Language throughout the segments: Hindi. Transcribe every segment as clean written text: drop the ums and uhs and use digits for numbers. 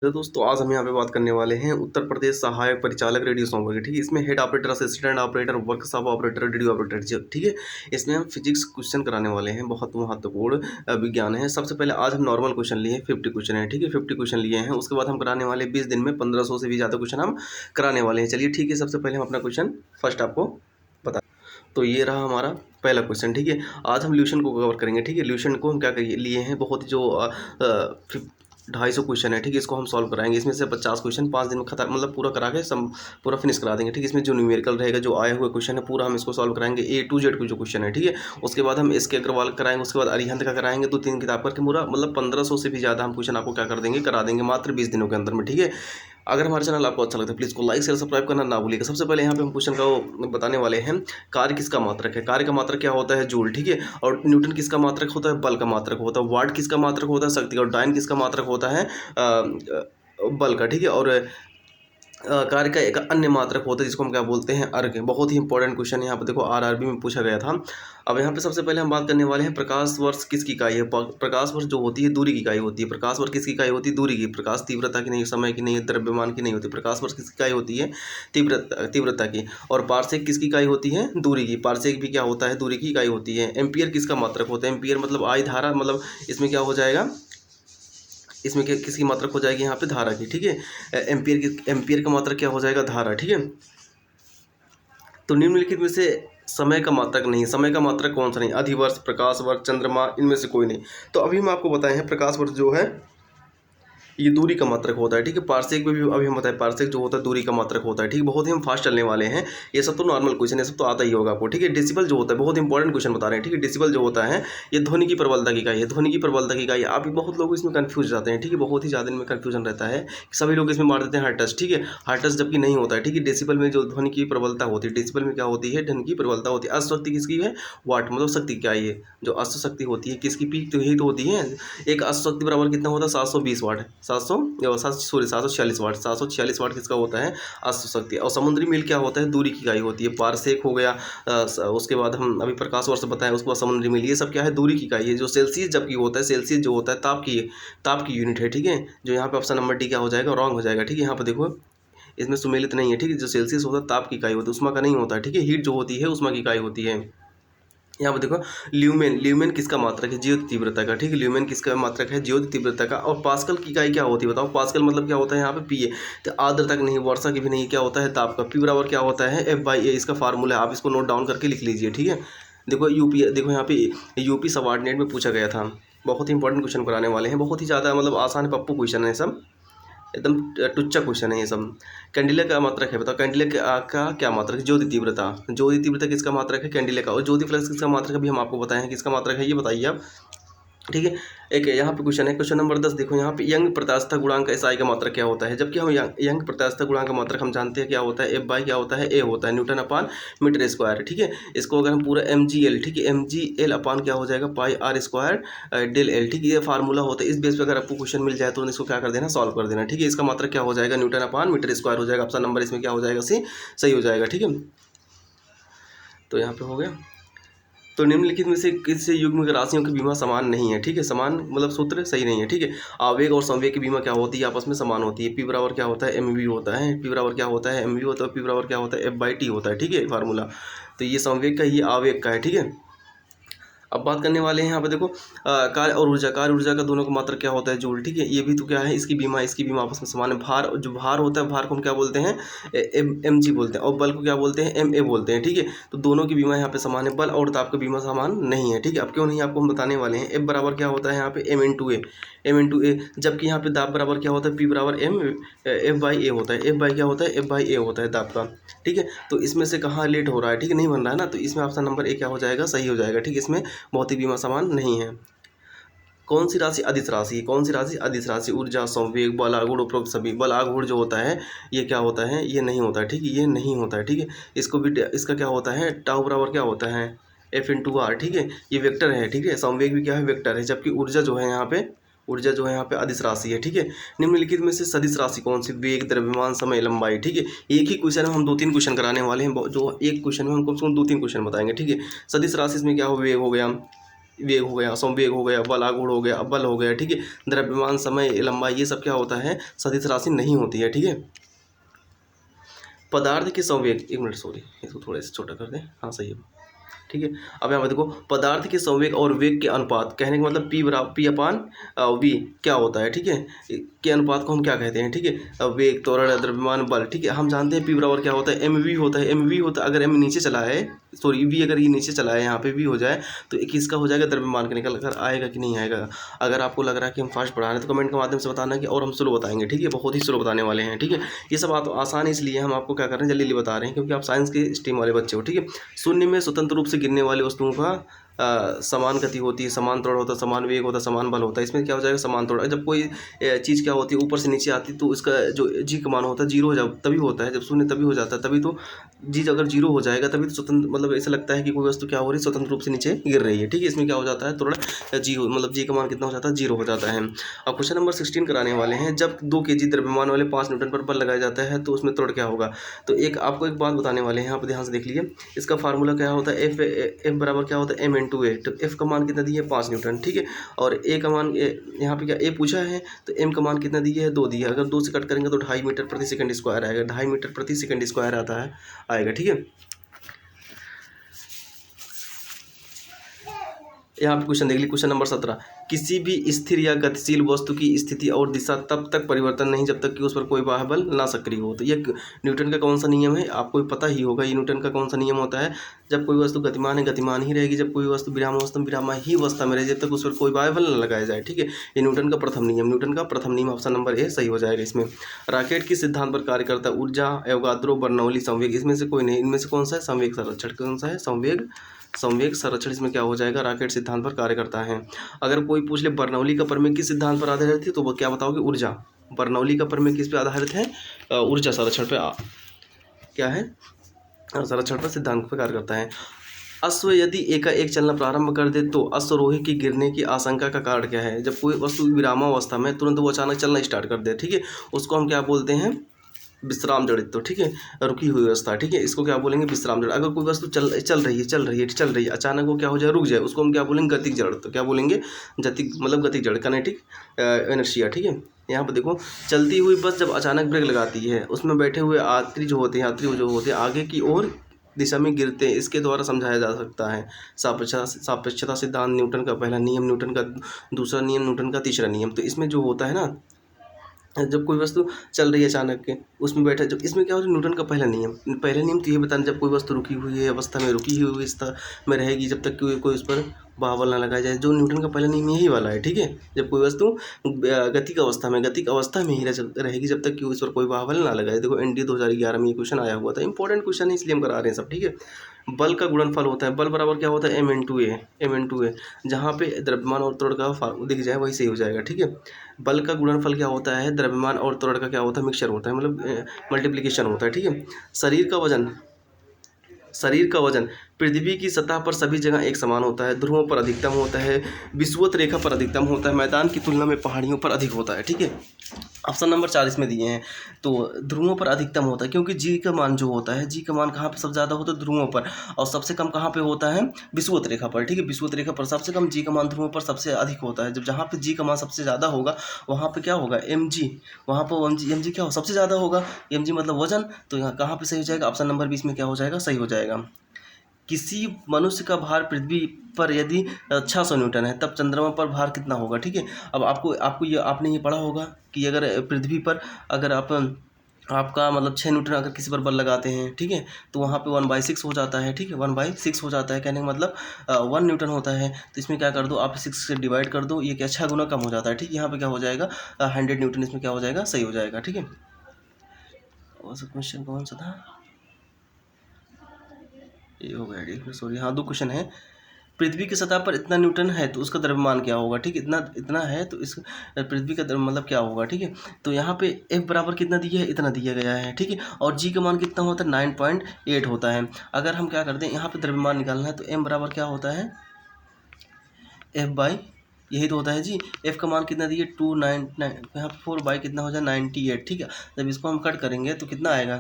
तो दोस्तों आज हम यहाँ पे बात करने वाले हैं उत्तर प्रदेश सहायक परिचालक रेडियो सॉफ्टवेयर की। ठीक है, इसमें head operator, assistant operator, workshop operator, radio operator. ठीक है, इसमें हम फिजिक्स क्वेश्चन कराने वाले हैं, बहुत महत्वपूर्ण विज्ञान है। सबसे पहले आज हम नॉर्मल क्वेश्चन लिए हैं, 50 क्वेश्चन है। ठीक है, 50 क्वेश्चन लिए हैं। उसके बाद हम कराने वाले 20 दिन में 1500 से भी ज़्यादा क्वेश्चन हम कराने वाले हैं। चलिए ठीक है, सबसे पहले हम अपना क्वेश्चन फर्स्ट आपको बता। तो ये रहा हमारा पहला क्वेश्चन। ठीक है, आज हम ल्यूशन को कवर करेंगे। ठीक है, ल्यूशन को हम क्या लिए हैं, बहुत जो 250 क्वेश्चन है। ठीक है, इसको हम सॉल्व कराएंगे। इसमें से 50 क्वेश्चन 5 दिन में खत्म, मतलब पूरा करा के सब पूरा फिनिश करा देंगे। ठीक है, इसमें जो न्यूमेरिकल रहेगा, जो आए हुए क्वेश्चन है, पूरा हम इसको सॉल्व कराएंगे A to Z को जो क्वेश्चन है। ठीक है, उसके बाद हम इसके अग्रवाल कराएंगे, उसके बाद अरिहंत का कराएंगे, 2-3 किताब करके पूरा मतलब 1500 से भी ज़्यादा हम क्वेश्चन आपको क्या कर देंगे, करा देंगे मात्र 20 दिनों के अंदर में। ठीक है, अगर हमारे चैनल आपको अच्छा लगता है प्लीज़ को लाइक शेयर सब्सक्राइब करना ना भूलिएगा। सबसे पहले यहाँ पे हम क्वेश्चन का वो बताने वाले हैं, कार्य किसका मात्रक है। कार्य का मात्रक क्या होता है, जूल। ठीक है, और न्यूटन किसका मात्रक होता है, बल का मात्रक होता है। वाट किसका मात्रक होता है, शक्ति का। और डाइन किसका मात्रक होता है, बल का। ठीक है, और कार्य का एक अन्य मात्रक होता है जिसको हम क्या बोलते हैं, अर्घ। बहुत ही इंपॉर्टेंट क्वेश्चन यहाँ पे देखो आरआरबी में पूछा गया था। अब यहाँ पे सबसे पहले हम बात करने वाले हैं, प्रकाश वर्ष किसकी इकाई है। प्रकाश वर्ष जो होती है दूरी की इकाई होती है। प्रकाश वर्ष किसकी इकाई होती है, दूरी की। प्रकाश तीव्रता की नहीं, समय की नहीं, द्रव्यमान की नहीं होती। प्रकाश वर्ष किसकी इकाई होती है, तीव्रता की। और पारसेक किसकी इकाई होती है, दूरी की। पारसेक भी क्या होता है, दूरी की इकाई होती है। एम्पियर किसका मात्रक होता है, एम्पियर मतलब आई धारा, मतलब इसमें क्या हो जाएगा, इसमें क्या किसकी मात्रक हो जाएगी यहाँ पे, धारा की। ठीक है, एम्पियर का मात्रक क्या हो जाएगा, धारा। ठीक है, तो निम्नलिखित में से समय का मात्रक नहीं, समय का मात्रक कौन सा नहीं, अधिवर्ष, प्रकाश वर्ष, चंद्रमा, इनमें से कोई नहीं। तो अभी हम आपको बताए हैं प्रकाश वर्ष जो है ये दूरी का मात्रक होता है। ठीक है, पारसेक में भी अभी हम बताएं, पारसेक जो होता है दूरी का मात्रक होता है। ठीक है, बहुत ही हम फास्ट चलने वाले हैं। ये सब तो नॉर्मल क्वेश्चन है, सब तो आता ही होगा आपको। ठीक है, डेसिबल जो होता है, बहुत इंपॉर्टेंट क्वेश्चन बता रहे हैं। ठीक है, डेसिबल जो होता है ये ध्वनि की प्रबलता की इकाई है। ध्वनि की प्रबलता की इकाई, आप बहुत लोग इसमें कन्फ्यूज जाते हैं। ठीक है, बहुत ही ज़्यादा इनमें कन्फ्यूजन रहता है, सभी लोग इसमें मार देते हैं हर्ट्ज। ठीक है, हर्ट्ज जबकि नहीं होता है। ठीक है, डेसिबल में जो ध्वनि की प्रबलता होती है, डेसिबल में क्या होती है, ध्वनि की प्रबलता होती है। अश्व शक्ति किसकी है, वाट, मतलब शक्ति क्या है, ये जो अश्व शक्ति होती है किसकी, पीक तो यही तो होती है। एक अश्व शक्ति बराबर कितना होता है, 720 वाट, 746 वाट। 746 वाट किसका होता है, अश्व शक्ति। और समुद्री मील क्या होता है, दूरी की इकाई होती है। पारसेक हो गया, उसके बाद हम अभी प्रकाश वर्ष बताएं, उसके बाद समुद्री मील, ये सब क्या है, दूरी की इकाई है। जो सेल्सियस जबकि होता है, सेल्सियस जो होता है ताप की यूनिट है। ठीक है, जो यहाँ पे ऑप्शन नंबर डी क्या हो जाएगा, रॉन्ग हो जाएगा। ठीक है, यहाँ पे देखो इसमें सुमेलित नहीं है। ठीक है, जो सेल्सियस होता है ताप की इकाई होती है, उष्मा का नहीं होता है। ठीक है, हीट जो होती है उष्मा की इकाई होती है। यहाँ पर देखो ल्यूमेन, ल्यूमेन किसका मात्रक है, ज्योति तीव्रता का। ठीक है, ल्यूमेन किसका मात्रक है, ज्योति तीव्रता का। और पास्कल की इकाई क्या होती है बताओ, पास्कल मतलब क्या होता है यहाँ पे, पीए। तो आर्द्रता की नहीं, वर्षा की भी नहीं, क्या होता है, ताप का। पी बराबर क्या होता है, F/A, इसका फार्मूला है, आप इसको नोट डाउन करके लिख लीजिए। ठीक है, देखो यूपी, देखो यहाँ पे यूपी सबऑर्डिनेट में पूछा गया था। बहुत ही इंपॉर्टेंट क्वेश्चन कराने वाले हैं, बहुत ही ज़्यादा मतलब आसान पप्पू क्वेश्चन है सब, एकदम टुच्चा क्वेश्चन है ये सब। कैंडिला का मात्रक है बताओ, कैंडिला का क्या मात्रक है, ज्योति तीव्रता। ज्योति तीव्रता किसका मात्रक है, कैंडिला का। और ज्योति फ्लक्स किसका मात्रक है, भी हम आपको बताए हैं किसका मात्रक है, ये बताइए आप। ठीक है, एक यहाँ पे क्वेश्चन है, क्वेश्चन नंबर 10 देखो यहाँ पे, यंग प्रत्यास्थता गुणांक SI का मात्रक क्या होता है। जबकि हम यंग प्रत्यास्थता गुणांक का मात्रक हम जानते हैं क्या होता है, F/, क्या होता है, A होता है, न्यूटन अपान मीटर स्क्वायर। ठीक है, इसको अगर हम पूरा MgL, ठीक है, MgL अपान क्या हो जाएगा, पाई R स्क्वायर डेल L। ठीक है, ये फार्मूला होता है। इस बेस पर अगर आपको क्वेश्चन मिल जाए तो इसको क्या कर देना, सॉल्व कर देना। ठीक है, इसका मात्रक क्या हो जाएगा, न्यूटन अपान मीटर स्क्वायर हो जाएगा। ऑप्शन नंबर इसमें क्या हो जाएगा, सी सही हो जाएगा। ठीक है, तो यहाँ पे हो गया। तो निम्नलिखित में से किस युग्म राशियों की बीमा समान नहीं है। ठीक है, समान मतलब सूत्र सही नहीं है। ठीक है, आवेग और संवेग की बीमा क्या होती है, आपस में समान होती है। पी बराबर क्या होता है, MV होता है। पी बराबर क्या होता है, MV होता है। पी बराबर क्या होता है, F/T होता है। ठीक है, फार्मूला तो ये संवेग का, ये आवेग का है। ठीक है, अब बात करने वाले हैं यहाँ पे देखो कार्य और ऊर्जा, कार्य ऊर्जा का दोनों का मात्रक क्या होता है, जूल। ठीक है, ये भी तो क्या है, इसकी बीमा आपस में समान है। भार, जो भार होता है, भार को हम क्या बोलते हैं, mg बोलते हैं। और बल को क्या बोलते हैं, ma बोलते हैं। ठीक है, तो दोनों की बीमा यहाँ पे समान है, बल और ताप की बीमा समान नहीं है। ठीक है, अब क्यों नहीं आपको हम बताने वाले हैं। F बराबर क्या होता है यहाँ पे, m/a, जबकि यहाँ पे दाब बराबर क्या होता है, P बराबर F/A होता है। F/, क्या होता है, F/A होता है दाब का। ठीक है, तो इसमें से कहाँ लेट हो रहा है, ठीक है, नहीं बन रहा है ना, तो इसमें ऑप्शन नंबर A क्या हो जाएगा, सही हो जाएगा। ठीक है, इसमें भौतिक बीमा समान नहीं है। कौन सी राशि अदिश राशि, कौन सी राशि अदिश राशि, ऊर्जा, संवेग, बल, आघूर्ण, उपरोक्त सभी। बल आघूर्ण जो होता है ये क्या होता है, ये नहीं होता है। ठीक है, ये नहीं होता है। ठीक है, इसको भी, इसका क्या होता है, टाउ बराबर क्या होता है, F/R। ठीक है, ये वेक्टर है। ठीक है, संवेग भी क्या है, वेक्टर है। जबकि ऊर्जा जो है यहाँ पे, ऊर्जा जो है यहाँ पे अदिश राशि है। ठीक है, निम्नलिखित में से सदिश राशि कौन सी, वेग, द्रव्यमान, समय, लंबाई। ठीक है, एक ही क्वेश्चन में हम 2-3 क्वेश्चन कराने वाले हैं, जो एक क्वेश्चन में हमको 2-3 क्वेश्चन बताएंगे। ठीक है, सदिश राशि इसमें क्या हो, वेग हो गया, वेग हो गया, संवेग हो गया, बल आघूर्ण हो गया, बल हो गया, ठीक है। द्रव्यमान, समय, लंबाई, ये सब क्या होता है, सदिश राशि नहीं होती है, ठीक है। पदार्थ के संवेग, एक मिनट सॉरी, इसको थोड़ा सा छोटा कर दें, हाँ सही है, ठीक है। अब यहाँ पर देखो, पदार्थ के संवेग और वेग के अनुपात, कहने का मतलब पी बराबर पी अपान वी क्या होता है, ठीक है, के अनुपात को हम क्या कहते हैं, ठीक है। वेग, त्वरण, द्रव्यमान, बल, ठीक है। हम जानते हैं पी बराबर क्या होता है, एम वी होता है, एम वी होता है। अगर एम नीचे चला है, सॉरी वी अगर ये नीचे चला है, यहाँ पे वी हो जाए तो एक इसका हो जाएगा द्रव्यमान का, निकल कर आएगा कि नहीं आएगा। अगर आपको लग रहा है कि हम फास्ट पढ़ा रहे हैं तो कमेंट के माध्यम से बताना कि और हम स्लो बताएंगे, ठीक है, बहुत ही स्लो बताने वाले हैं, ठीक है। ये सब बात आसान है, इसलिए हम आपको क्या कर रहे हैं, जल्दी जल्दी बता रहे हैं, क्योंकि आप साइंस के स्ट्रीम वाले बच्चे हो, ठीक है। शून्य में स्वतंत्र रूप से गिरने वाली वस्तुओं का समान गति होती है, समान त्वरण होता है, समान वेग होता है, समान बल होता है। इसमें क्या हो जाएगा, समान त्वरण। जब कोई चीज़ क्या होती है, ऊपर से नीचे आती है तो इसका जो जी का मान होता है जीरो हो जा तभी होता है, जब शून्य तभी हो जाता है, तभी तो जी अगर जीरो हो जाएगा तभी तो स्वतंत्र, मतलब ऐसा लगता है कि कोई वस्तु क्या हो रही है, स्वतंत्र रूप से नीचे गिर रही है, ठीक है। इसमें क्या हो जाता है, त्वरण जी, मतलब जी का मान कितना हो जाता है, जीरो हो जाता है। अब क्वेश्चन नंबर 16 कराने वाले हैं। जब 2 kg द्रव्यमान वाले 5 न्यूटन पर बल लगाया जाता है तो उसमें त्वरण क्या होगा। तो एक आपको एक बात बताने वाले हैं, यहाँ पर ध्यान से देख लीजिए। इसका फार्मूला क्या होता है, एफ बराबर क्या होता है, एम इन टू ए। तो एफ का मान कितना दिया है, 5 न्यूटन, ठीक है। और ए का मान यहाँ पे क्या ए पूछा है, तो एम का मान कितना दिया है, 2 दिया है। अगर 2 से कट करेंगे तो 2.5 मीटर प्रति सेकंड स्क्वायर आएगा, 2.5 मीटर प्रति सेकंड स्क्वायर आता है, आएगा, ठीक है। यहाँ पे क्वेश्चन देख लीजिए, क्वेश्चन नंबर 17। किसी भी स्थिर या गतिशील वस्तु की स्थिति और दिशा तब तक परिवर्तन नहीं जब तक कि उस पर कोई बाह्य बल ना सक्रिय हो। तो ये न्यूटन का कौन सा नियम है, आपको पता ही होगा। ये न्यूटन का कौन सा नियम होता है, जब कोई वस्तु गतिमान है गतिमान ही रहेगी, जब कोई वस्तु विरामावस्था में विरामा ही अवस्था में रहे, जब तक उस पर कोई बाह्य बल न लगाया जाए, ठीक है। ये न्यूटन का प्रथम नियम, न्यूटन का प्रथम नियम, ऑप्शन नंबर ए सही हो जाएगा इसमें। रॉकेट किस सिद्धांत पर कार्य करता है, ऊर्जा, एवोगाद्रो, बर्नौली, संवेग। इसमें से कोई नहीं, इनमें से कौन सा है, संवेग संरक्षण, कौन सा है, संवेग संरक्षण, इसमें क्या हो जाएगा, रॉकेट सिद्धांत पर कार्य करता है। अगर कोई पूछ ले बर्नौली का प्रमेय किस सिद्धांत पर आधारित है, तो वो क्या बताओगे, ऊर्जा। बर्नौली का प्रमेय किस पे आधारित है, ऊर्जा संरक्षण पे क्या है, संरक्षण पर सिद्धांत पर कार्य करता है। अश्व यदि एकाएक चलना प्रारंभ कर दे तो अश्वरोही की गिरने की आशंका का कारण क्या है। जब कोई वस्तु विरामावस्था में तुरंत वो अचानक चलना स्टार्ट कर दे, ठीक है, उसको हम क्या बोलते हैं, विश्राम जड़ित, तो ठीक है, रुकी हुई अवस्था, ठीक है, इसको क्या बोलेंगे, विश्राम जड़। अगर कोई वस्तु चल रही है, अचानक वो क्या हो जाए, रुक जाए, उसको हम क्या बोलेंगे, गतिक जड़। तो क्या बोलेंगे, गतिक, मतलब गतिक जड़, काइनेटिक इनर्शिया, ठीक है। यहाँ पर देखो, चलती हुई बस जब अचानक ब्रेक लगाती है, उसमें बैठे हुए यात्री जो होते हैं आगे की ओर दिशा में गिरते हैं। इसके द्वारा समझाया जा सकता है सापेक्षता सिद्धांत, न्यूटन का पहला नियम, न्यूटन का दूसरा नियम, न्यूटन का तीसरा नियम। तो इसमें जो होता है ना, जब कोई वस्तु चल रही है अचानक के, उसमें बैठा, जो इसमें क्या हो रहा है, न्यूटन का पहला नियम तो ये बताना, जब कोई वस्तु रुकी हुई है अवस्था में, रुकी हुई अवस्था में रहेगी जब तक कि कोई उस पर बावल ना लगाया जाए। जो न्यूटन का पहला नियम यही वाला है, ठीक है। जब कोई वस्तु गतिक अवस्था में ही रहेगी जब तक कि उस पर कोई बावल ना लगाए। देखो एनडीए 2011 में ये क्वेश्चन आया हुआ था, इंपॉर्टेंट क्वेश्चन है, इसलिए हम करा रहे हैं सब, ठीक है। बल का गुणनफल होता है, बल बराबर क्या होता है, एम इन टू ए। जहाँ पे द्रव्यमान और त्वरण का दिख जाए वही सही हो जाएगा, ठीक है। बल का गुणनफल क्या होता है, द्रव्यमान और त्वरण का क्या होता है, मिक्सचर होता है, मतलब मल्टीप्लिकेशन होता है, ठीक है। शरीर का वजन पृथ्वी की सतह पर सभी जगह एक समान होता है। ध्रुवों पर अधिकतम होता है, विषुवत रेखा पर अधिकतम होता है, मैदान की तुलना में पहाड़ियों पर अधिक होता है, ठीक है। ऑप्शन नंबर 4 इसमें दिए हैं। तो ध्रुवों पर अधिकतम होता है क्योंकि जी का मान जो होता है, जी का मान कहाँ पे सबसे ज़्यादा होता है, ध्रुवों पर, और सबसे कम कहाँ पे होता है, विषुवत रेखा पर, ठीक है। विषुवत रेखा पर सबसे कम, जी का मान ध्रुवों पर सबसे अधिक होता है। जब जहाँ पे जी का मान सबसे ज़्यादा होगा वहाँ पे क्या होगा, एम जी, वहाँ पर एम जी क्या हो, सबसे ज़्यादा होगा, एम जी मतलब वजन। तो यहाँ कहाँ पे सही हो जाएगा, ऑप्शन नंबर 20 में क्या हो जाएगा, सही हो जाएगा। किसी मनुष्य का भार पृथ्वी पर यदि 600 न्यूटन है तब चंद्रमा पर भार कितना होगा, ठीक है। अब आपने ये पढ़ा होगा कि अगर पृथ्वी पर अगर आपका मतलब 6 न्यूटन अगर किसी पर बल लगाते हैं, ठीक है, तो वहाँ पे 1/6 हो जाता है, ठीक है, 1/6 हो जाता है, कहने का मतलब 1 न्यूटन होता है। तो इसमें क्या कर दो आप, 6 से डिवाइड कर दो, ये क्या 6 गुना कम हो जाता है, ठीक है। यहाँ पे क्या हो जाएगा, 100 न्यूटन, इसमें क्या हो जाएगा, सही हो जाएगा, ठीक है। क्वेश्चन कौन सा था, ये हो गया डी, सॉरी, हाँ 2 क्वेश्चन है। पृथ्वी की सतह पर इतना न्यूटन है तो उसका द्रव्यमान क्या होगा, ठीक है, इतना है तो इस पृथ्वी का मतलब क्या होगा, ठीक है। तो यहाँ पे F बराबर कितना दिया है, इतना दिया गया है, ठीक है। और G का मान कितना होता है, 9.8 होता है। अगर हम क्या करते हैं, यहाँ पे द्रव्यमान निकालना है तो M बराबर क्या होता है, F/, यही तो होता है जी। F का मान कितना दिए 299, यहाँ 4/, कितना हो जाए 98, ठीक है। जब इसको हम कट करेंगे तो कितना आएगा,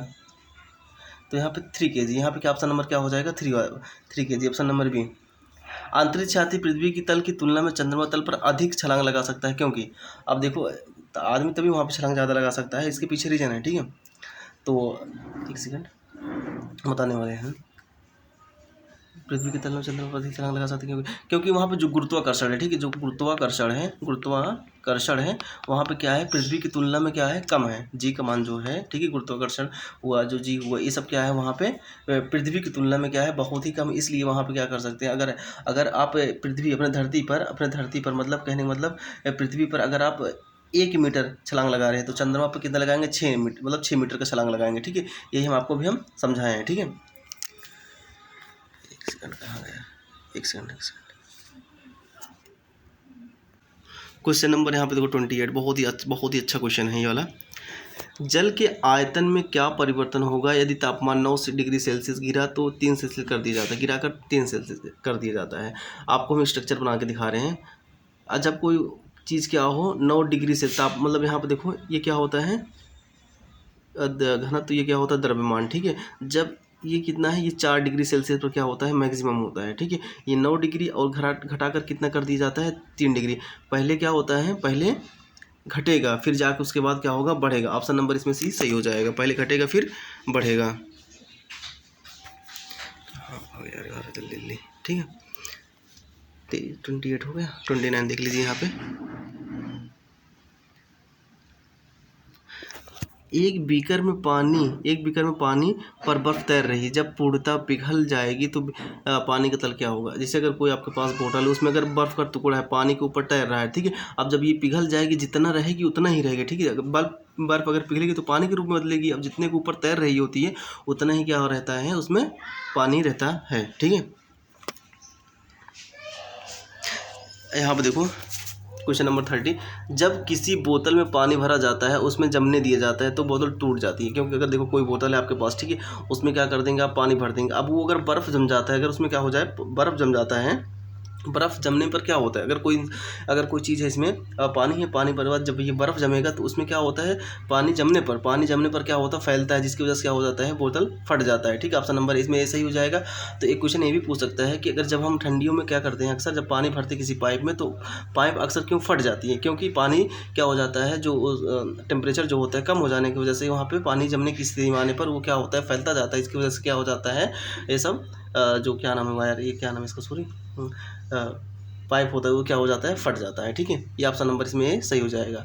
तो यहाँ पे 3 kg, यहाँ पे क्या ऑप्शन नंबर क्या हो जाएगा, 3 kg, ऑप्शन नंबर बी। आंतरिक छाती पृथ्वी की तल की तुलना में चंद्रमा तल पर अधिक छलांग लगा सकता है क्योंकि, अब देखो आदमी तभी वहाँ पे छलांग ज़्यादा लगा सकता है, इसके पीछे रीजन है, ठीक है। तो एक सेकंड बताने वाले हैं। पृथ्वी के तल में चंद्रमा पर अधिक छलांग लगा सकते हैं क्योंकि वहाँ पे जो गुरुत्वाकर्षण है, ठीक है, जो गुरुत्वाकर्षण है वहाँ पे क्या है, पृथ्वी की तुलना में क्या है, कम है। जी का मान जो है, ठीक है, गुरुत्वाकर्षण हुआ, जो जी हुआ, ये सब क्या है वहाँ पे पृथ्वी की तुलना में क्या है, बहुत ही कम। इसलिए वहाँ पे क्या कर सकते हैं, अगर आप पृथ्वी अपने धरती पर मतलब कहने का मतलब पृथ्वी पर अगर आप 1 मीटर छलांग लगा रहे हैं तो चंद्रमा पर कितना लगाएंगे, 6 मीटर, मतलब 6 मीटर का छलांग लगाएंगे, ठीक है। यही हम आपको भी हम समझाए हैं, ठीक है। एक सेकंड कहाँ गया, एक सेकंड। क्वेश्चन नंबर यहाँ पे देखो 28, बहुत ही अच्छा क्वेश्चन है ये वाला। जल के आयतन में क्या परिवर्तन होगा यदि तापमान 9 डिग्री सेल्सियस गिरा तो 3 सेल्सियस कर दिया जाता है, गिराकर 3 सेल्सियस कर दिया जाता है। आपको हम स्ट्रक्चर बना के दिखा रहे हैं। जब कोई चीज़ क्या हो 9 डिग्री से मतलब यहाँ पे देखो ये क्या होता है, घनत्व, ये क्या होता है, द्रव्यमान, ठीक है। जब ये कितना है, ये 4 डिग्री सेल्सियस पर क्या होता है, मैक्सिमम होता है, ठीक है। ये 9 डिग्री और घटाकर कितना कर दिया जाता है, 3 डिग्री। पहले क्या होता है, पहले घटेगा फिर जाकर उसके बाद क्या होगा, बढ़ेगा। ऑप्शन नंबर इसमें सी सही हो जाएगा, पहले घटेगा फिर बढ़ेगा। हाँ यार जल्दी, ठीक है। 28 हो गया, 29 देख लीजिए यहाँ पे। एक बीकर में पानी पर बर्फ तैर रही है, जब पूर्णतः पिघल जाएगी तो पानी का तल क्या होगा। जैसे अगर कोई आपके पास बोतल है, उसमें अगर बर्फ का टुकड़ा है, पानी के ऊपर तैर रहा है, ठीक है। अब जब ये पिघल जाएगी, जितना रहेगी उतना ही रहेगा, ठीक है। बर्फ अगर पिघलेगी तो पानी के रूप में बदलेगी। अब जितने के ऊपर तैर रही होती है उतना ही क्या रहता है, उसमें पानी रहता है, ठीक है। यहाँ पर देखो क्वेश्चन नंबर 30, जब किसी बोतल में पानी भरा जाता है, उसमें जमने दिया जाता है तो बोतल टूट जाती है। क्योंकि अगर देखो कोई बोतल है आपके पास, ठीक है, उसमें क्या कर देंगे आप, पानी भर देंगे। अब वो अगर बर्फ़ जम जाता है, अगर उसमें क्या हो जाए, बर्फ़ जम जाता है, बर्फ़ जमने पर क्या होता है, अगर कोई चीज़ है इसमें पानी है, पानी पर बाद जब ये बर्फ़ जमेगा तो उसमें क्या होता है, पानी जमने पर क्या होता है, फैलता है, जिसकी वजह से क्या हो जाता है, बोतल फट जाता है, ठीक है। ऑप्शन नंबर इसमें ऐसा ही हो जाएगा। तो एक क्वेश्चन ये भी पूछ सकता है कि अगर जब हम ठंडियों में क्या करते हैं, अक्सर जब पानी भरते हैं किसी पाइप में तो पाइप अक्सर क्यों फट जाती है, क्योंकि पानी क्या हो जाता है, जो टेम्परेचर जो होता है कम हो जाने की वजह से वहाँ पर पानी जमने की स्थिति में आने पर वो क्या होता है, फैलता जाता है। इसकी वजह से क्या हो जाता है, ये सब जो क्या नाम है वायर, ये क्या नाम है इसका, सॉरी, पाइप होता है, वो क्या हो जाता है, फट जाता है, ठीक है। ये ऑप्शन नंबर इसमें सही हो जाएगा।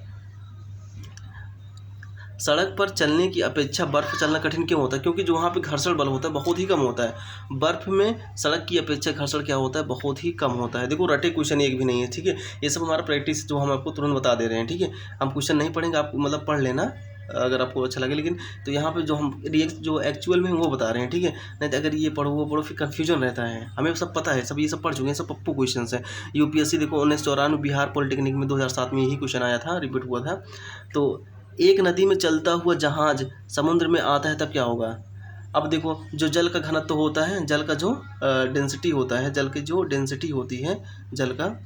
सड़क पर चलने की अपेक्षा बर्फ़ चलना कठिन क्यों होता है, क्योंकि जो वहाँ पे घर्षण बल होता है बहुत ही कम होता है। बर्फ़ में सड़क की अपेक्षा घर्षण क्या होता है, बहुत ही कम होता है। देखो रटे क्वेश्चन एक भी नहीं है, ठीक है। ये सब हमारा प्रैक्टिस जो हम आपको तुरंत बता दे रहे हैं, ठीक है। हम क्वेश्चन नहीं पढ़ेंगे, आप मतलब पढ़ लेना अगर आपको अच्छा लगे। लेकिन तो यहाँ पे जो हम जो एक्चुअल में वो बता रहे हैं, ठीक है। नहीं तो अगर ये पढ़ो वो पढ़ो फिर कन्फ्यूजन रहता है। हमें सब पता है, सब ये सब पढ़ चुके हैं, सब पप्पू क्वेश्चन है। यूपीएससी देखो 1994 बिहार पॉलिटेक्निक में 2007 में यही क्वेश्चन आया था, रिपीट हुआ था। तो एक नदी में चलता हुआ जहाज समुद्र में आता है तब क्या होगा। अब देखो जो जल का घनत्व होता है, जल का जो डेंसिटी होता है, जल की जो डेंसिटी होती है जल का,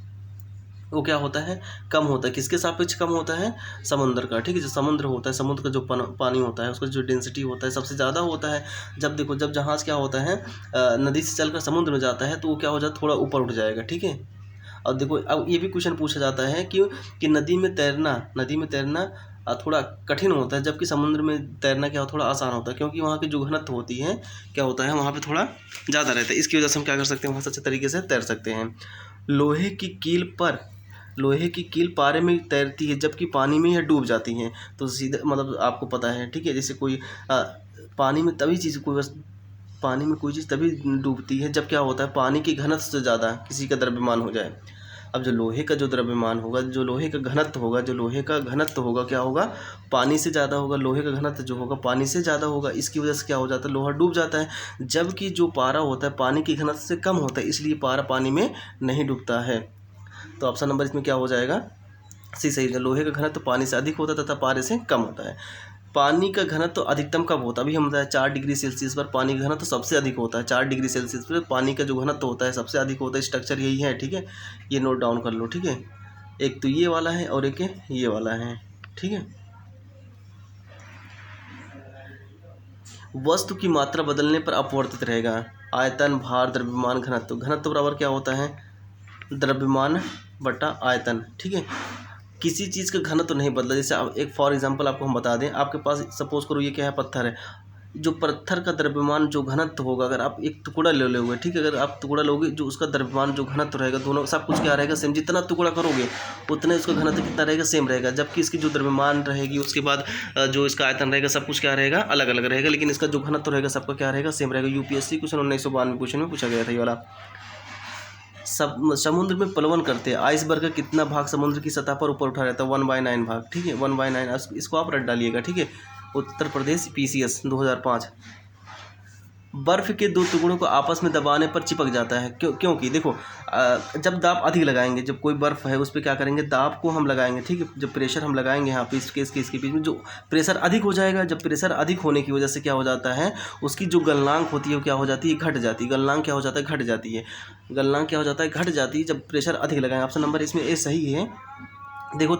वो क्या होता है, कम होता है। किसके सापेक्ष कम होता है, समुद्र का, ठीक है। जो समुद्र होता है, समुद्र का जो पानी होता है उसका जो डेंसिटी होता है सबसे ज़्यादा होता है। जब देखो जब जहाज़ क्या होता है नदी से चलकर समुद्र में जाता है तो वो क्या हो जाता है, थोड़ा ऊपर उठ जाएगा, ठीक है। और देखो अब ये भी क्वेश्चन पूछा जाता है कि नदी में तैरना थोड़ा कठिन होता है, जबकि समुद्र में तैरना क्या थोड़ा आसान होता है, क्योंकि वहाँ की जो घनत्व होती है क्या होता है, वहाँ पे थोड़ा ज़्यादा रहता है। इसकी वजह से हम क्या कर सकते हैं, वहाँ से अच्छे तरीके से तैर सकते हैं। लोहे की कील पारे में तैरती है जबकि पानी में यह डूब जाती हैं। तो सीधा मतलब आपको पता है, ठीक है। जैसे कोई पानी में कोई चीज़ तभी डूबती है जब क्या होता है, पानी की घनत्व से ज़्यादा किसी का द्रव्यमान हो जाए। अब जो लोहे का जो द्रव्यमान होगा, जो लोहे का घनत्व होगा क्या होगा, पानी से ज़्यादा होगा। लोहे का घनत्व जो होगा पानी से ज़्यादा होगा। इसकी वजह से क्या हो जाता है, लोहा डूब जाता है। जबकि जो पारा होता है पानी की घनत्व से कम होता है, इसलिए पारा पानी में नहीं डूबता है। तो ऑप्शन नंबर इसमें क्या हो जाएगा, सी सही है। लोहे का घनत्व पानी से अधिक होता है तथा पारे से कम होता है। पानी का घनत्व अधिकतम कब होता है, अभी हम बताया 4 डिग्री सेल्सियस पर पानी का घनत्व सबसे अधिक होता है। 4 डिग्री सेल्सियस पर पानी का जो घनत्व होता है सबसे अधिक होता है। स्ट्रक्चर यही है, ठीक है। ये नोट डाउन कर लो, ठीक है। एक तो ये वाला है और एक ये वाला है, ठीक है। वस्तु की मात्रा बदलने पर अपवर्तित रहेगा। आयतन, भार, द्रव्यमान, घनत्व। घनत्व बराबर क्या होता है? द्रव्यमान बटा आयतन। ठीक है, किसी चीज़ का घनत्व नहीं बदला। जैसे अब एक फॉर एग्जांपल आपको हम बता दें, आपके पास सपोज करो ये क्या है, पत्थर है। जो पत्थर का द्रव्यमान जो घनत्व होगा, अगर आप एक टुकड़ा ले लोगे, ठीक है, अगर आप टुकड़ा लोगे, जो उसका द्रव्यमान जो घनत्व रहेगा, दोनों सब कुछ क्या रहेगा? सेम। जितना टुकड़ा करोगे उतना उसका घनत्व कितना रहेगा? सेम रहेगा। जबकि इसकी जो द्रव्यमान रहेगी, उसके बाद जो इसका आयतन रहेगा, सब कुछ क्या रहेगा? अलग अलग रहेगा। लेकिन इसका जो घनत्व रहेगा सबका क्या रहेगा? सेम रहेगा। यूपीएससी क्वेश्चन 1992 क्वेश्चन में पूछा गया था ये वाला। समुद्र में प्लवन करते हैं आइसबर्ग का कितना भाग समुद्र की सतह पर ऊपर उठा रहता है? 1/9 भाग। ठीक है, 1/9। इसको आप रट डालिएगा। ठीक है, उत्तर प्रदेश PCS 2005। बर्फ के दो टुकड़ों को आपस में दबाने पर चिपक जाता है, क्योंकि देखो जब दाब अधिक लगाएंगे, जब कोई बर्फ है उस पर क्या करेंगे? दाब को हम लगाएंगे। ठीक है, जब प्रेशर हम लगाएंगे यहाँ पे इसके बीच में, जो प्रेशर अधिक हो जाएगा, जब प्रेशर अधिक होने की वजह से क्या हो जाता है? उसकी जो गलनांक होती है वो क्या हो जाती है? घट जाती है। गलनांक क्या हो जाता है? घट जाती है। गलनांक क्या हो जाता है? घट जाती है जब प्रेशर अधिक लगाएंगे। ऑप्शन नंबर इसमें ए सही है। देखो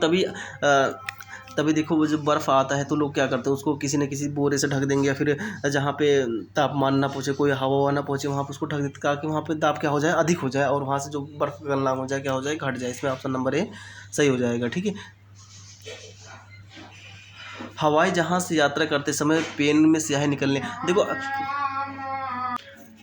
तभी देखो वो जब बर्फ़ आता है तो लोग क्या करते हैं? उसको किसी न किसी बोरे से ढक देंगे, या फिर जहाँ पे तापमान ना पहुँचे, कोई हवा ना पहुँचे, वहाँ पे उसको ढक देते, ताकि वहाँ पे दाब क्या हो जाए? अधिक हो जाए, और वहाँ से जो बर्फ़ का गलनांक हो जाए क्या हो जाए? घट जाए। इसमें ऑप्शन नंबर ए सही हो जाएगा। ठीक है, हवाई जहाज़ से यात्रा करते समय पेन में स्याही निकलने, देखो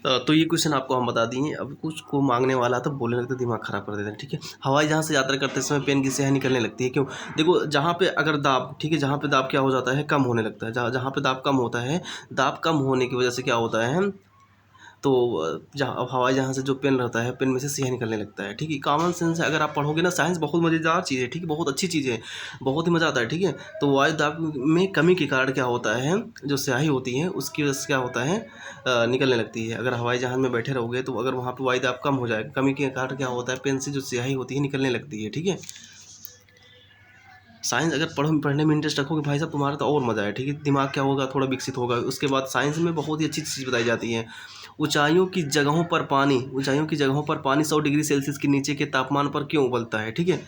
तो ये क्वेश्चन आपको हम बता दिए। अब कुछ को मांगने वाला तो बोलने लगता है, दिमाग खराब कर देते हैं। ठीक है, हवाई जहाज़ से यात्रा करते समय पेन की स्याही निकलने लगती है, क्यों? देखो जहाँ पे अगर दाब, ठीक है, जहाँ पे दाब क्या हो जाता है? कम होने लगता है। जहाँ पे दाब कम होता है, दाब कम होने की वजह से क्या होता है? तो जहाँ हवाई जहाज़ से जो पेन रहता है, पेन में से स्याही निकलने लगता है। ठीक है, कॉमन सेंस है। अगर आप पढ़ोगे ना, साइंस बहुत मज़ेदार चीज़ है। ठीक है, बहुत अच्छी चीज़ है, बहुत ही मज़ा आता है। ठीक है, तो वायु दाब में कमी के कारण क्या होता है? जो स्याही होती है उसकी वजह से क्या होता है? निकलने लगती है। अगर हवाई जहाज़ में बैठे रहोगे तो अगर वहाँ पर वायु दाब कम हो जाएगा, कमी के कारण क्या होता है? पेन से जो स्याही होती है निकलने लगती है। ठीक है, साइंस अगर पढ़ने में इंटरेस्ट रखोगे भाई साहब, तुम्हारा तो और मज़ा है। ठीक है, दिमाग क्या होगा? थोड़ा विकसित होगा। उसके बाद साइंस में बहुत ही अच्छी चीज़ बताई जाती है। ऊंचाइयों की जगहों पर पानी 100 डिग्री सेल्सियस के नीचे के तापमान पर क्यों उबलता है? ठीक है,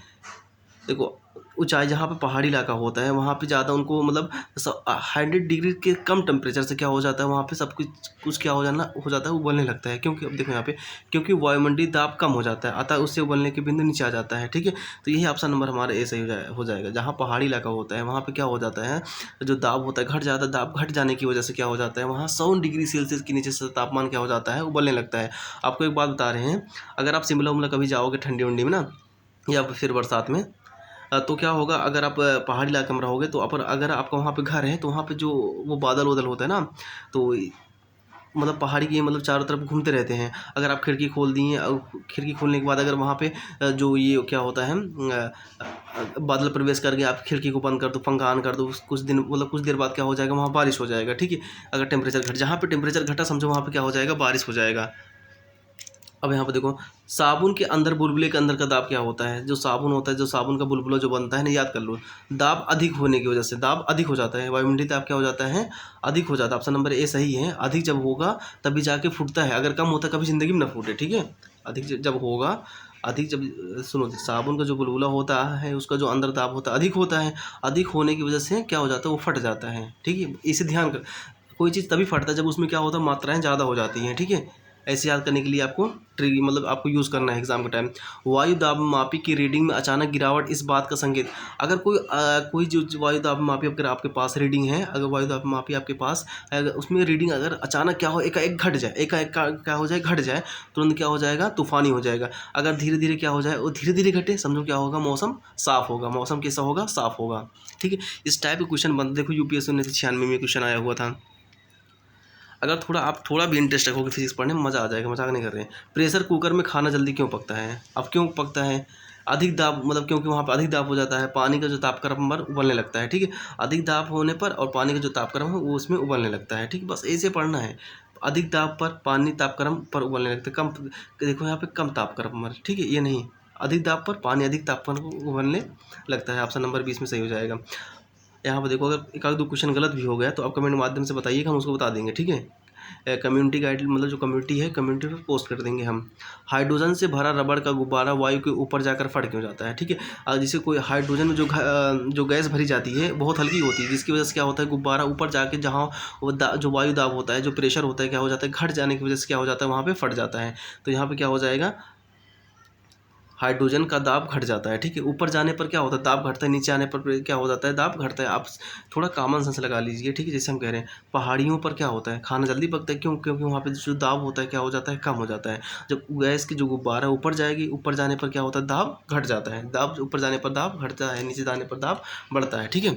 देखो ऊंचाई जहाँ पे पहाड़ी इलाका होता है वहाँ पे ज़्यादा उनको मतलब 100 डिग्री के कम टेम्परेचर से क्या हो जाता है? वहाँ पे सब कुछ क्या हो जाता है? उबलने लगता है। क्योंकि अब देखो यहाँ पे, क्योंकि वायुमंडलीय दाब कम हो जाता है, अतः उससे उबलने के बिंदु नीचे आ जाता है। ठीक है, तो यही ऑप्शन नंबर हमारा ए सही हो जाएगा। जहाँ पहाड़ी इलाका होता है वहाँ पे क्या हो जाता है? जो दाब होता है घट जाता है। दाब घट जाने की वजह से क्या हो जाता है? वहाँ 100 डिग्री सेल्सियस के नीचे से तापमान क्या हो जाता है? उबलने लगता है। आपको एक बात बता रहे हैं, अगर आप शिमला उमला कभी जाओगे ठंडी उंडी में ना, या फिर बरसात में, तो क्या होगा? अगर आप पहाड़ी इलाके में रहोगे तो अगर आपका वहाँ पे घर है तो वहाँ पे जो वो बादल वादल होता है ना, तो मतलब पहाड़ी के मतलब चारों तरफ घूमते रहते हैं। अगर आप खिड़की खोल दिए, खिड़की खोलने के बाद अगर वहाँ पे जो ये क्या होता है, बादल प्रवेश कर गया, आप खिड़की को बंद कर दो, पंखा ऑन कर दो, कुछ दिन मतलब कुछ देर बाद क्या हो जाएगा? वहाँ बारिश हो जाएगा। ठीक है, अगर टेम्परेचर जहाँ पे टेम्परेचर घटा समझो वहाँ पे क्या हो जाएगा? बारिश हो जाएगा। अब यहाँ पे देखो, साबुन के अंदर बुलबुले के अंदर का दाब क्या होता है? जो साबुन होता है, जो साबुन का बुलबुला जो बनता है ना, याद कर लो, दाब अधिक होने की वजह से दाब अधिक हो जाता है। वायुमंडलीय दाब क्या हो जाता है? अधिक हो जाता है। ऑप्शन नंबर ए सही है। अधिक जब होगा तभी जाके फूटता है, अगर कम होता है कभी ज़िंदगी में ना फूटे। ठीक है, अधिक जब होगा, अधिक जब सुनो, साबुन का जो बुलबुला होता है उसका जो अंदर दाब होता है अधिक होता है। अधिक होने की वजह से क्या हो जाता है? वो फट जाता है। ठीक है, इसे ध्यान कर, कोई चीज़ तभी फटता है जब उसमें क्या होता है? मात्राएँ ज़्यादा हो जाती हैं। ठीक है, ऐसे याद करने के लिए आपको ट्रिक मतलब आपको यूज़ करना है एग्जाम के टाइम। वायु दाब मापी की रीडिंग में अचानक गिरावट इस बात का संकेत, अगर कोई जो वायु दाब मापी अगर आपके पास रीडिंग है, अगर वायु दाब मापी आपके पास अगर उसमें रीडिंग अगर अचानक क्या हो, एकाएक घट जाए, एकाएक क्या हो जाए? घट जाए, तुरंत क्या हो जाएगा? तूफानी हो जाएगा। अगर धीरे धीरे क्या हो जाए? वो धीरे धीरे घटे, समझो क्या होगा? मौसम साफ होगा। मौसम कैसा होगा? साफ होगा। ठीक है, इस टाइप के क्वेश्चन बनते, देखो UPSC 1996 में क्वेश्चन आया हुआ था। अगर आप थोड़ा भी इंटरेस्ट रखोगे फिजिक्स पढ़ने में, मज़ा आ जाएगा। मजाक नहीं कर रहे हैं। प्रेशर कुकर में खाना जल्दी क्यों पकता है? अब क्यों पकता है? अधिक दाब मतलब क्योंकि वहाँ पर अधिक दाब हो जाता है, पानी का जो तापक्रम पर उबलने लगता है। ठीक है, अधिक दाब होने पर और पानी का जो तापक्रम है वो उसमें उबलने लगता है। ठीक है, बस ऐसे पढ़ना है। अधिक दाब पर पानी तापक्रम पर उबलने लगता है, कम देखो यहाँ पे कम तापक्रम पर। ठीक है, ये नहीं, अधिक दाब पर पानी अधिक तापक्रम पर उबलने लगता है। ऑप्शन नंबर 20 में सही हो जाएगा। यहाँ पर देखो, अगर एक आध दो क्वेश्चन गलत भी हो गया तो आप कमेंट माध्यम से बताइएगा, हम उसको बता देंगे। ठीक है, कम्युनिटी गाइड मतलब जो कम्युनिटी है, कम्युनिटी पे पोस्ट कर देंगे हम। हाइड्रोजन से भरा रबड़ का गुब्बारा वायु के ऊपर जाकर फट क्यों जाता है? ठीक है, जैसे कोई हाइड्रोजन में जो गैस भरी जाती है बहुत हल्की होती है, जिसकी वजह से क्या होता है, गुब्बारा ऊपर जाके जहाँ वो जो वायु दाब होता है, जो प्रेशर होता है, क्या हो जाता है, घट जाने की वजह से क्या हो जाता है, वहाँ पे फट जाता है। तो यहाँ पे क्या हो जाएगा, हाइड्रोजन का दाब घट जाता है। ठीक है, ऊपर जाने पर क्या होता है, दाब घटता है, नीचे आने पर क्या हो जाता है, दाब घटता है। आप थोड़ा कॉमन सेंस लगा लीजिए। ठीक है, जैसे हम कह रहे हैं पहाड़ियों पर क्या होता है, खाना जल्दी पकता है, क्यों? क्योंकि वहाँ पे जो दाब होता है क्या हो जाता है, कम हो जाता है। जब गैस की जो गुब्बारा ऊपर जाएगी, ऊपर जाने पर क्या होता है, दाब घट जाता है। दाब ऊपर जाने पर दाब घटता है, नीचे जाने पर दाब बढ़ता है। ठीक है,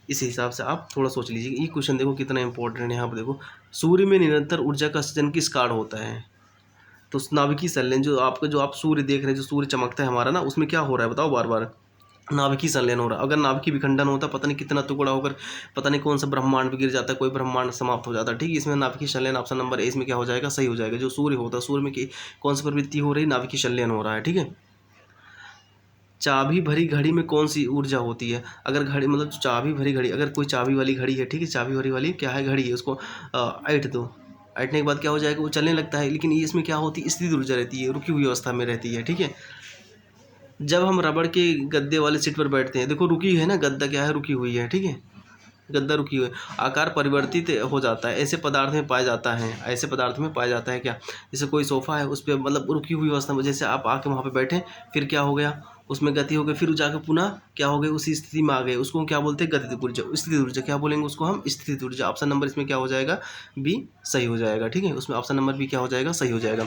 इस हिसाब से आप थोड़ा सोच लीजिए। ये क्वेश्चन देखो कितना इंपॉर्टेंट है। यहाँ पर देखो, सूर्य में निरंतर ऊर्जा का सृजन किस कारण होता है? तो नाभिकीय संलयन, जो आप सूर्य देख रहे हैं, जो सूर्य चमकता है हमारा ना, उसमें क्या हो रहा है बताओ, बार बार नाभिकीय संलयन हो रहा है। अगर नाभिकीय विखंडन होता, पता नहीं कितना टुकड़ा होकर पता नहीं कौन सा ब्रह्मांड में गिर जाता है, कोई ब्रह्मांड समाप्त हो जाता है। ठीक है, इसमें नाभिकीय संलयन ऑप्शन नंबर ए इसमें क्या हो जाएगा, सही हो जाएगा। जो सूर्य होता है, सूर्य में कौन सी प्रवृत्ति हो रही है, नाभिकीय संलयन हो रहा है। ठीक है, चाबी भरी घड़ी में कौन सी ऊर्जा होती है? अगर घड़ी मतलब चाबी भरी घड़ी, अगर कोई चाबी वाली घड़ी है, ठीक है, चाबी भरी वाली क्या है, घड़ी है, उसको ऐंठ दो, ऐंठने के बाद क्या हो जाएगा, वो चलने लगता है। लेकिन ये इसमें क्या होती है, स्थिर ऊर्जा रहती है, रुकी हुई अवस्था में रहती है। ठीक है, जब हम रबड़ के गद्दे वाले सीट पर बैठते हैं, देखो रुकी है ना, गद्दा क्या है, रुकी हुई है। ठीक है, गद्दा रुकी हुई है, आकार परिवर्तित हो जाता है, ऐसे पदार्थ में पाया जाता है, ऐसे पदार्थ में पाया जाता है क्या? जैसे कोई सोफ़ा है, उस पर मतलब रुकी हुई अवस्था में, जैसे आप आके वहाँ पे बैठे, फिर क्या हो गया, उसमें गति हो गई, फिर जाकर पुनः क्या हो गई, उसी स्थिति में आ गए, उसको क्या बोलते हैं, गतिज ऊर्जा। स्थिति ऊर्जा क्या बोलेंगे उसको हम, स्थिति ऊर्जा। ऑप्शन नंबर इसमें क्या हो जाएगा, बी सही हो जाएगा। ठीक है, उसमें ऑप्शन नंबर बी क्या हो जाएगा, सही हो जाएगा।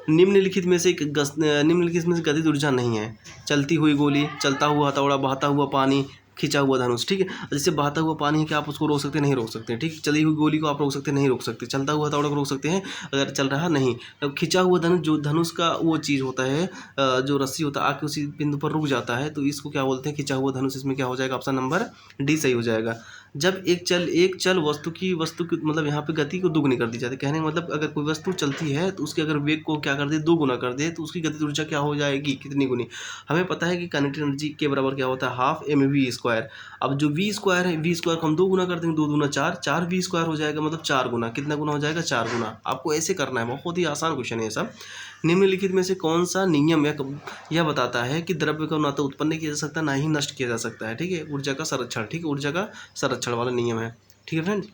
निम्नलिखित में से गतिज ऊर्जा नहीं है। चलती हुई गोली, चलता हुआ हथौड़ा, बहता हुआ पानी, खींचा हुआ धनुष। ठीक है, जैसे बहता हुआ पानी है, क्या आप उसको रोक सकते हैं, नहीं रोक सकते। ठीक, चली हुई गोली को आप रोक सकते हैं, नहीं रोक सकते। चलता हुआ हथौड़ा को रोक सकते हैं अगर चल रहा नहीं। अब खींचा हुआ धनुष, जो धनुष का वो चीज़ होता है, जो रस्सी होता है, आके उसी बिंदु पर रुक जाता है, तो इसको क्या बोलते हैं, खींचा हुआ धनुष। इसमें क्या हो जाएगा, ऑप्शन नंबर डी सही हो जाएगा। जब एक चल वस्तु की मतलब यहाँ पे गति को दोगुनी कर दी जाती है। कहने का मतलब अगर कोई वस्तु चलती है तो उसके अगर वेग को क्या कर दे, 2 गुना कर दे, तो उसकी गतिज ऊर्जा क्या हो जाएगी, कितनी गुनी? हमें पता है कि काइनेटिक एनर्जी के बराबर क्या होता है, हाफ mv²। अब जो v² है, v² को हम 2 गुना कर देंगे, 2 दूना 4, 4 v² हो जाएगा, मतलब 4 गुना। कितना गुना हो जाएगा, 4 गुना। आपको ऐसे करना है, बहुत ही आसान क्वेश्चन है ये सब। निम्नलिखित में से कौन सा नियम यह बताता है कि द्रव्य को ना तो उत्पन्न किया जा सकता, ना ही नष्ट किया जा सकता है? ठीक है, ऊर्जा का संरक्षण। ठीक है, ऊर्जा का संरक्षण वाला नियम है। ठीक है फ्रेंड,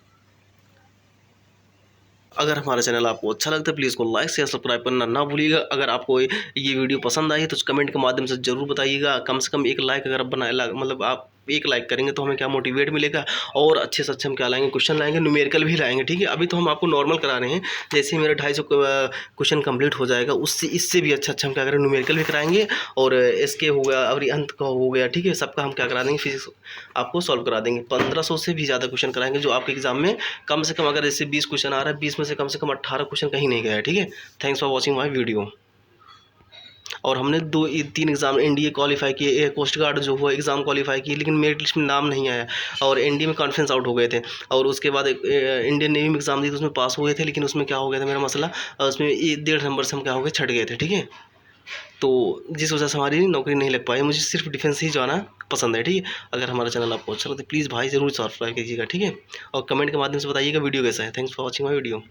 अगर हमारा चैनल आपको अच्छा लगता है प्लीज़ को लाइक शेयर सब्सक्राइब करना ना भूलिएगा। अगर आपको ये वीडियो पसंद आई है तो कमेंट के माध्यम से जरूर बताइएगा। कम से कम 1 लाइक अगर आप मतलब आप 1 लाइक करेंगे तो हमें क्या मोटिवेट मिलेगा, और अच्छे से अच्छे हम क्या लाएंगे, क्वेश्चन लाएंगे, न्यूमेरिकल भी लाएंगे। ठीक है, अभी तो हम आपको नॉर्मल करा रहे हैं, जैसे ही मेरा 250 क्वेश्चन कंप्लीट हो जाएगा, उससे इससे भी अच्छा हम क्या करें, न्यूमेरिकल भी कराएंगे, और इसके हो गया और अंत का हो गया। ठीक है, सबका हम क्या करा देंगे, फिजिक्स आपको सॉल्व करा देंगे। 1500 से भी ज़्यादा क्वेश्चन कराएंगे, जो आपके एग्जाम में कम से कम, अगर जैसे 20 क्वेश्चन आ रहा है, 20 में से कम 18 क्वेश्चन कहीं नहीं गया है। ठीक है, thanks for watching my video. और हमने 2-3 एग्ज़ाम एनडीए क्वालिफाई किए, कोस्ट गार्ड जो हुआ एग्ज़ाम क्वालिफाई किए, लेकिन मेरिट लिस्ट में नाम नहीं आया, और एनडीए में कॉन्फ्रेंस आउट हो गए थे। और उसके बाद इंडियन नेवी में एग्ज़ाम दी तो उसमें पास हो गए थे, लेकिन उसमें क्या हो गया था मेरा मसला, उसमें 1.5 नंबर से हम क्या हो गए, छट गए थे। ठीक है, तो जिस वजह से हमारी नौकरी नहीं लग पाई। मुझे सिर्फ डिफेंस ही जाना पसंद है। ठीक है, अगर हमारा चैनल आपको अच्छा लगता है प्लीज़ भाई ज़रूर सब्सक्राइब कीजिएगा। ठीक है, और कमेंट के माध्यम से बताइएगा वीडियो कैसा है। Thanks for watching my video.